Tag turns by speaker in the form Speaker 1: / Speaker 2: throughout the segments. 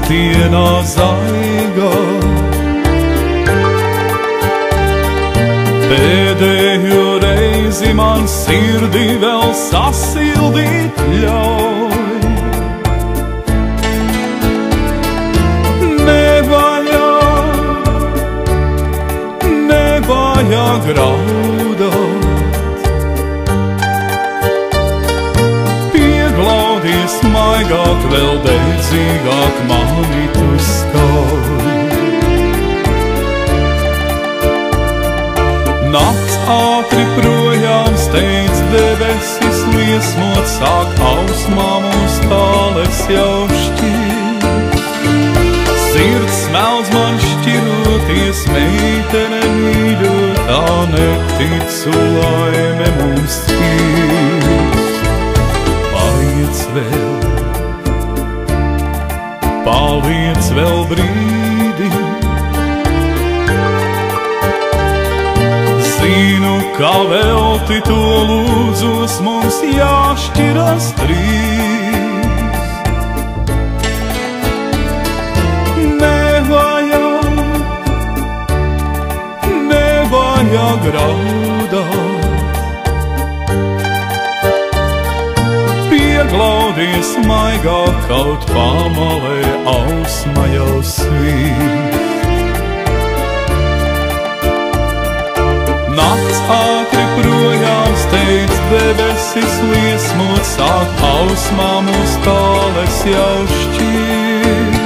Speaker 1: skatienā zaigā. Pēdējo reizi man sirdī vēl sasildīt ļauj. Nevajag raudāt, pieglaudies maigāk, vēl dedzīgāk mani tu skauj. Nakts ātri projām steidz, debesis liesmot, sāk ausmām uz tāles jau šķirt. Sirds smelds man šķiroties, meitene mīļotā, neticu laime mums skirst. Paliec vēl brīdi, zinu, ka velti to lūdzos, mums jāšķiras trīs. Nevajag raudāt, pieglaudies maigāk, kaut pamalē ausma jau svīst. Nakts ātri projām steidz, debesis liesmot, sāk ausmām uz tāles jau šķirt.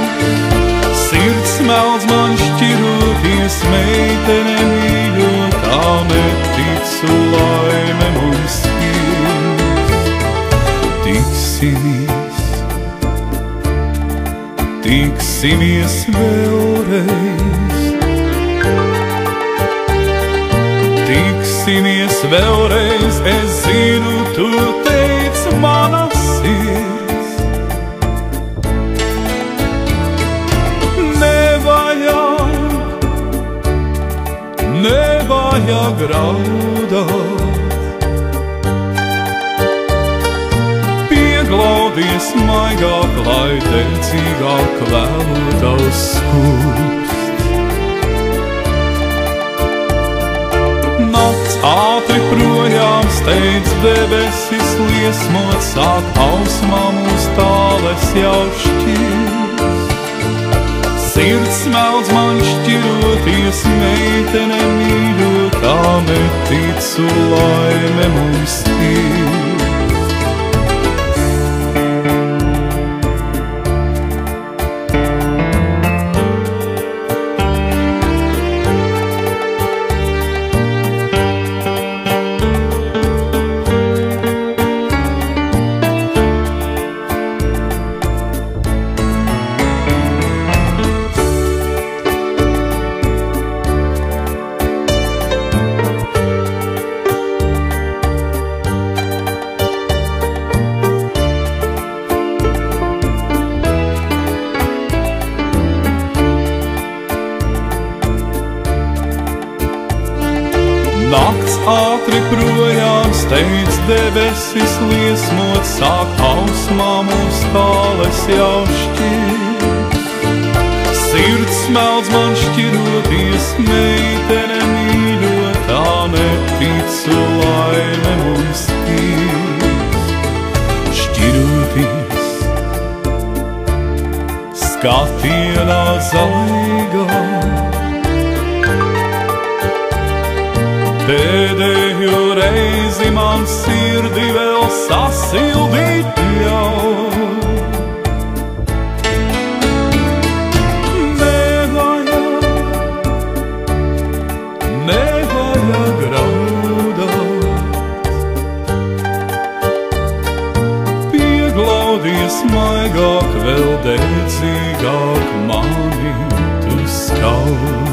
Speaker 1: Sirds smelds man šķiroties, meitene mīļotā, neticu laime mums skirst. Tiksimies vēlreiz, tiksimies vēlreiz, es zinu, tu teici mana sirds. Nevajag raudāt, pieglaudies maigāk, lai dedzīgāk vēlotavs skūpst. Nakts ātri projām steidz, debesis liesmot, sāk ausmām uz tāles jau šķirt. Sirds smelds man šķiroties, meitene mīļotā, neticu laime mums skirst. Nakts ātri projām steidz, debesis liesmot, sāk ausmām uz tāles jau šķirt. Sirds smelds man šķiroties, meitene mīļotā, neticu laime mums skirst. Šķiroties skatienā zaigā, pēdējo reizi man sirdī vēl sasildīt ļauj. Nevajag raudāt, pieglaudies maigāk, vēl dedzīgāk mani tu skauj.